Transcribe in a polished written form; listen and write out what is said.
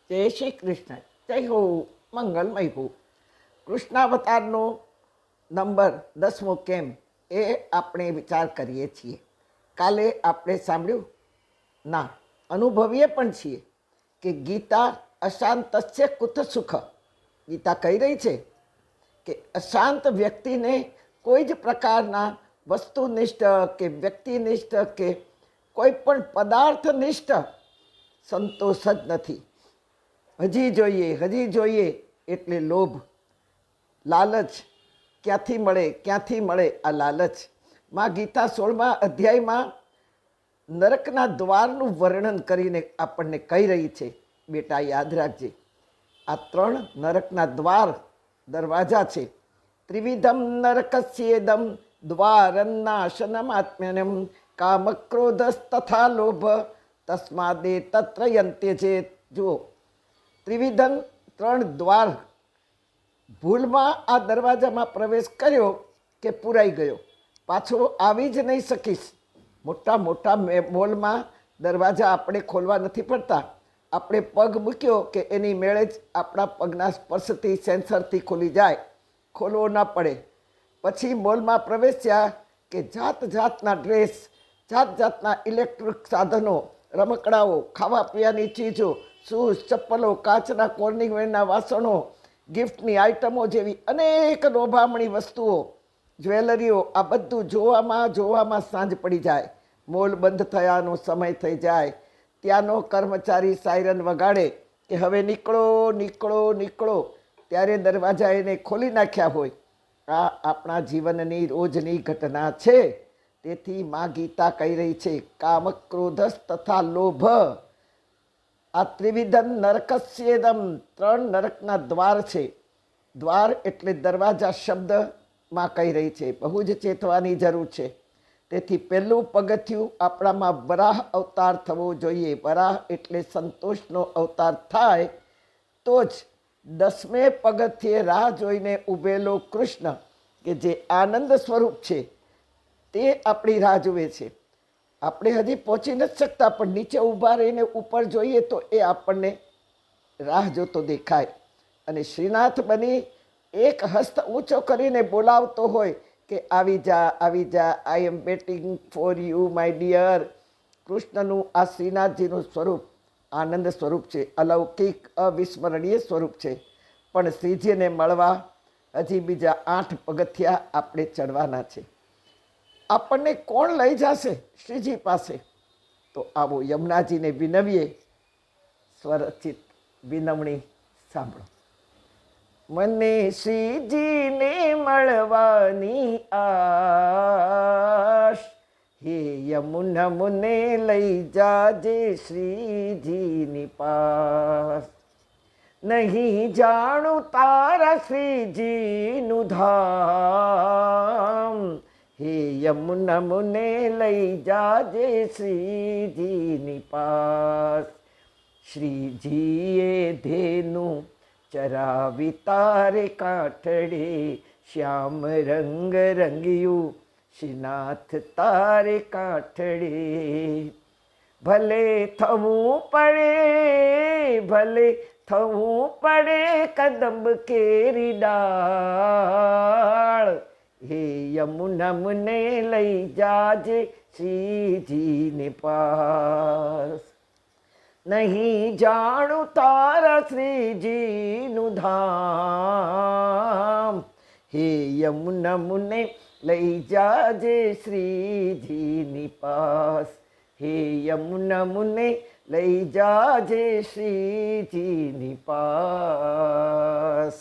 જય શ્રી કૃષ્ણ. જય હો, મંગલમય હો. કૃષ્ણાવતારનો નંબર 10મો કેમ એ આપણે વિચાર કરીએ છીએ. કાલે આપણે સાંભળ્યું ના અનુભવીએ પણ છીએ કે ગીતા અશાંતસ્ય કુત સુખ. ગીતા કહી રહી છે કે અશાંત વ્યક્તિને કોઈ જ પ્રકારના વસ્તુનિષ્ઠ કે વ્યક્તિનિષ્ઠ કે કોઈ પણ પદાર્થનિષ્ઠ સંતોષ જ નથી. હજી જોઈએ એટલે લોભ, લાલચ. ક્યાંથી મળે આ લાલચ? માં ગીતા 16મા અધ્યાયમાં નરકના દ્વારનું વર્ણન કરીને આપણને કહી રહી છે, બેટા યાદ રાખજે, આ 3 નરકના દરવાજા છે. ત્રિવિધમ નરકસ્યેદમ દ્વારન્નાશનમાત્મ્યનમ કામક્રોધસ તથા લોભ તસ્માદે તત્ર યન્ત્યજે. જુઓ, ત્રિવિધન 3 દ્વાર. ભૂલમાં આ દરવાજામાં પ્રવેશ કર્યો કે પૂરાઈ ગયો, પાછો આવી જ નહીં શકીશ. મોટા મોલમાં દરવાજા આપણે ખોલવા નથી પડતા. આપણે પગ મૂક્યો કે એની મેળે જ આપણા પગના સ્પર્શથી સેન્સરથી ખોલી જાય, ખોલવો ન પડે. પછી મોલમાં પ્રવેશ્યા કે જાતના ડ્રેસ, જાતના ઇલેક્ટ્રિક સાધનો, રમકડાઓ, ખાવા પીવાની ચીજો, શૂઝ, ચપ્પલો, કાચના કોર્નિંગવેરના વાસણો, ગિફ્ટની આઇટમો જેવી અનેક લોભામણી વસ્તુઓ, જ્વેલરીઓ, આ બધું જોવામાં સાંજ પડી જાય. મોલ બંધ થયાનો સમય થઈ જાય. ત્યાંનો કર્મચારી સાયરન વગાડે કે હવે નીકળો. ત્યારે દરવાજા એને ખોલી નાખ્યા હોય. આ આપણા જીવનની રોજની ઘટના છે. તેથી માં ગીતા કહી રહી છે, કામ ક્રોધસ તથા લોભ. આ ત્રિવિધન નરકસ્યેદમ, 3 નરકના દ્વાર છે. દ્વાર એટલે દરવાજા શબ્દમાં કહી રહી છે. બહુ જ ચેતવાની જરૂર છે. તેથી પહેલું પગથિયું આપણામાં વરાહ અવતાર થવો જોઈએ. વરાહ એટલે સંતોષનો અવતાર થાય તો જ 10મે પગથિયે રાહ જોઈને ઊભેલો કૃષ્ણ કે જે આનંદ સ્વરૂપ છે તે આપણી રાહ જુએ છે. આપણે હજી પહોંચી નથી શકતા, પણ નીચે ઊભા રહીને ઉપર જોઈએ તો એ આપણને રાહ જોતો દેખાય. અને શ્રીનાથ બની એક હસ્ત ઊંચો કરીને બોલાવતો હોય કે આવી જા, I am waiting for you my dear. કૃષ્ણનું આ શ્રીનાથજીનું સ્વરૂપ આનંદ સ્વરૂપ છે, અલૌકિક અવિસ્મરણીય સ્વરૂપ છે. પણ શ્રીજીને મળવા હજી બીજા 8 પગથિયા આપણે ચડવાના છે. આપણને કોણ લઈ જશે શ્રીજી પાસે? તો આવો યમુનાજીને વિનવીએ. સ્વરચિત વિનવણી સાંભળો. મને શ્રીજીને મળવાની આશ, હે યમુના મુને લઈ જાજે શ્રીજીની પાસ. નહીં જાણું તારા શ્રીજીનું ધામ, હે યમુના મુને લઈ જાજે શ્રીજીની પાસ. શ્રીજીએ ધેનું ચરાવી તારે કાંઠડે, શ્યામ રંગ રંગ્યું શ્રીનાથ તારે કાંઠડે. ભલે થવું પડે કદંબ કેરી ડાળ, હે યમુના મુને લઈ જાજે શ્રીજીને પાસ. નહીં જાણું તારા શ્રીજીનું ધામ, હે યમુના મુને લઈ જાજે શ્રીજીની પાસ. હે યમુના મુને લઈ જાજે શ્રીજીની પાસ.